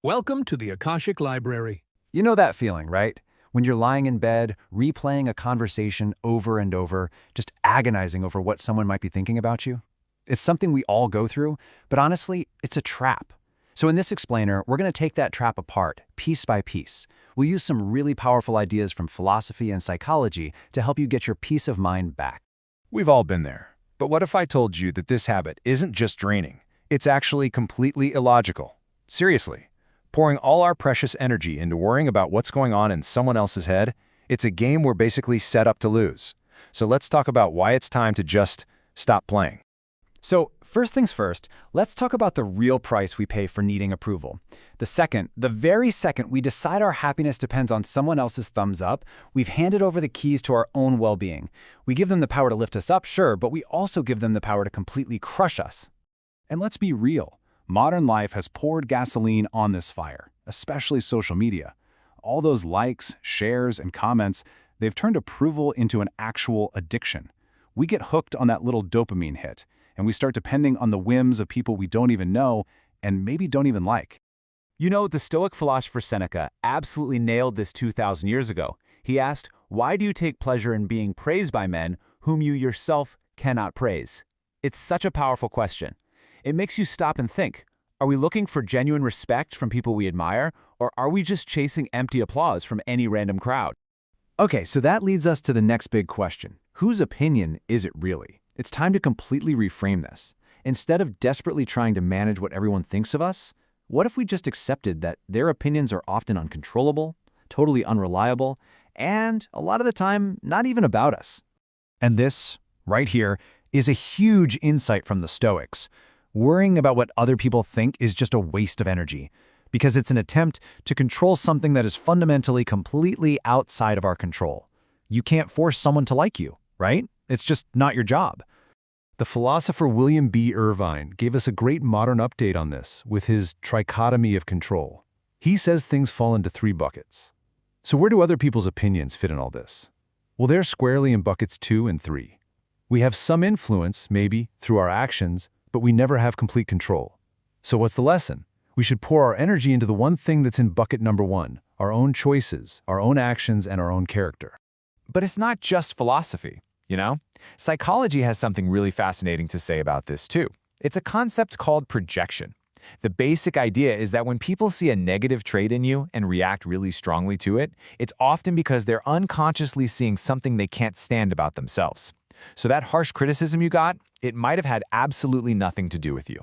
Welcome to the Akashic Library. You know that feeling, right? When you're lying in bed, replaying a conversation over and over, just agonizing over what someone might be thinking about you. It's something we all go through, but honestly, it's a trap. So in this explainer, we're going to take that trap apart, piece by piece. We'll use some really powerful ideas from philosophy and psychology to help you get your peace of mind back. We've all been there. But what if I told you that this habit isn't just draining? It's actually completely illogical. Seriously. Pouring all our precious energy into worrying about what's going on in someone else's head, it's a game we're basically set up to lose. So let's talk about why it's time to just stop playing. So first things first, let's talk about the real price we pay for needing approval. The very second we decide our happiness depends on someone else's thumbs up, we've handed over the keys to our own well-being. We give them the power to lift us up, sure, but we also give them the power to completely crush us. And let's be real. Modern life has poured gasoline on this fire, especially social media. All those likes, shares, and comments, they've turned approval into an actual addiction. We get hooked on that little dopamine hit, and we start depending on the whims of people we don't even know and maybe don't even like. You know, the Stoic philosopher Seneca absolutely nailed this 2,000 years ago. He asked, "Why do you take pleasure in being praised by men whom you yourself cannot praise?" It's such a powerful question. It makes you stop and think, are we looking for genuine respect from people we admire, or are we just chasing empty applause from any random crowd? Okay, so that leads us to the next big question. Whose opinion is it really? It's time to completely reframe this. Instead of desperately trying to manage what everyone thinks of us, what if we just accepted that their opinions are often uncontrollable, totally unreliable, and a lot of the time, not even about us? And this, right here, is a huge insight from the Stoics. Worrying about what other people think is just a waste of energy, because it's an attempt to control something that is fundamentally completely outside of our control. You can't force someone to like you, right? It's just not your job. The philosopher William B. Irvine gave us a great modern update on this with his trichotomy of control. He says things fall into three buckets. So where do other people's opinions fit in all this? Well, they're squarely in buckets 2 and 3. We have some influence, maybe, through our actions, but we never have complete control. So what's the lesson? We should pour our energy into the one thing that's in bucket number 1, our own choices, our own actions, and our own character. But it's not just philosophy, you know? Psychology has something really fascinating to say about this too. It's a concept called projection. The basic idea is that when people see a negative trait in you and react really strongly to it, it's often because they're unconsciously seeing something they can't stand about themselves. So that harsh criticism you got, it might have had absolutely nothing to do with you.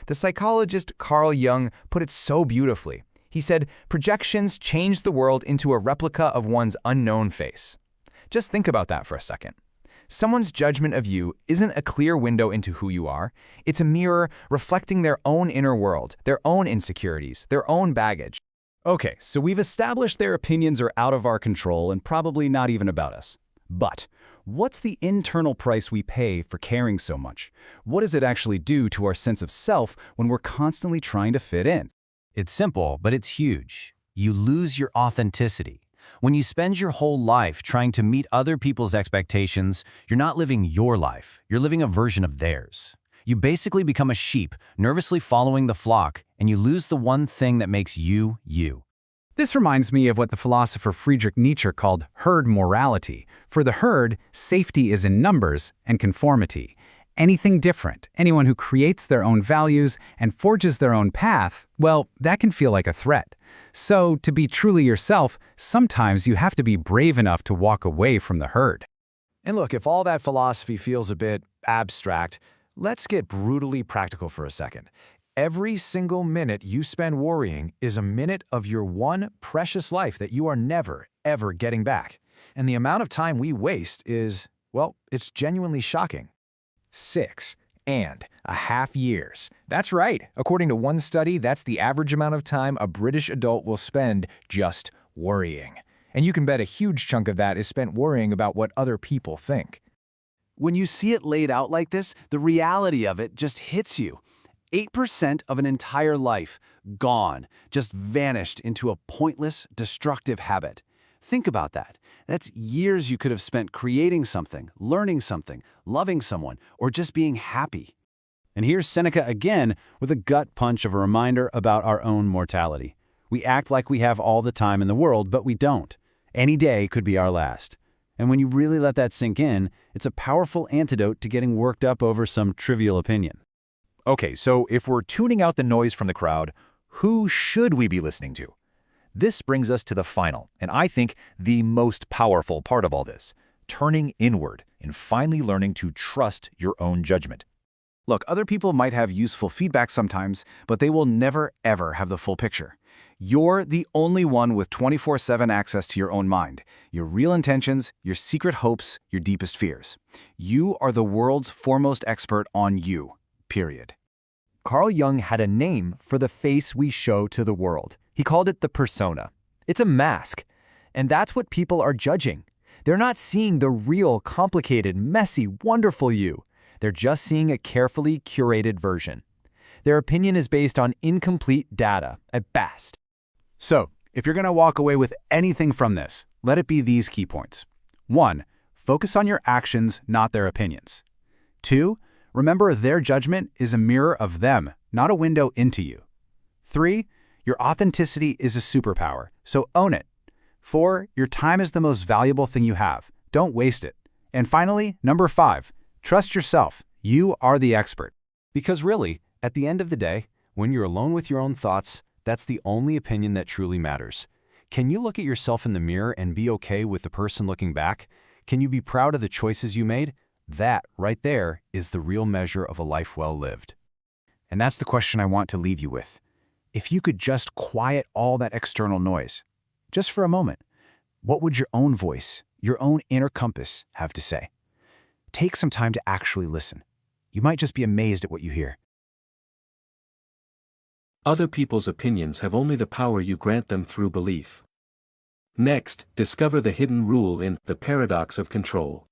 The psychologist Carl Jung put it so beautifully. He said, projections change the world into a replica of one's unknown face. Just think about that for a second. Someone's judgment of you isn't a clear window into who you are. It's a mirror reflecting their own inner world, their own insecurities, their own baggage. Okay, so we've established their opinions are out of our control and probably not even about us. But what's the internal price we pay for caring so much? What does it actually do to our sense of self when we're constantly trying to fit in? It's simple, but it's huge. You lose your authenticity. When you spend your whole life trying to meet other people's expectations, you're not living your life, you're living a version of theirs. You basically become a sheep, nervously following the flock, and you lose the one thing that makes you, you. This reminds me of what the philosopher Friedrich Nietzsche called herd morality. For the herd, safety is in numbers and conformity. Anything different, anyone who creates their own values and forges their own path, well, that can feel like a threat. So, to be truly yourself, sometimes you have to be brave enough to walk away from the herd. And look, if all that philosophy feels a bit abstract, let's get brutally practical for a second. Every single minute you spend worrying is a minute of your one precious life that you are never, ever getting back. And the amount of time we waste is, well, it's genuinely shocking. 6.5 years. That's right. According to one study, that's the average amount of time a British adult will spend just worrying. And you can bet a huge chunk of that is spent worrying about what other people think. When you see it laid out like this, the reality of it just hits you. 8% of an entire life, gone, just vanished into a pointless, destructive habit. Think about that. That's years you could have spent creating something, learning something, loving someone, or just being happy. And here's Seneca again with a gut punch of a reminder about our own mortality. We act like we have all the time in the world, but we don't. Any day could be our last. And when you really let that sink in, it's a powerful antidote to getting worked up over some trivial opinion. Okay, so if we're tuning out the noise from the crowd, who should we be listening to? This brings us to the final, and I think the most powerful part of all this, turning inward and finally learning to trust your own judgment. Look, other people might have useful feedback sometimes, but they will never, ever have the full picture. You're the only one with 24/7 access to your own mind, your real intentions, your secret hopes, your deepest fears. You are the world's foremost expert on you, period. Carl Jung had a name for the face we show to the world. He called it the persona. It's a mask. And that's what people are judging. They're not seeing the real, complicated, messy, wonderful you. They're just seeing a carefully curated version. Their opinion is based on incomplete data, at best. So, if you're going to walk away with anything from this, let it be these key points. 1. Focus on your actions, not their opinions. 2. Remember their judgment is a mirror of them, not a window into you. 3. Your authenticity is a superpower, so own it. 4. Your time is the most valuable thing you have. Don't waste it. And finally, number 5. Trust yourself. You are the expert. Because really, at the end of the day, when you're alone with your own thoughts, that's the only opinion that truly matters. Can you look at yourself in the mirror and be okay with the person looking back? Can you be proud of the choices you made? That, right there, is the real measure of a life well lived. And that's the question I want to leave you with. If you could just quiet all that external noise, just for a moment, what would your own voice, your own inner compass have to say? Take some time to actually listen. You might just be amazed at what you hear. Other people's opinions have only the power you grant them through belief. Next, discover the hidden rule in The Paradox of Control.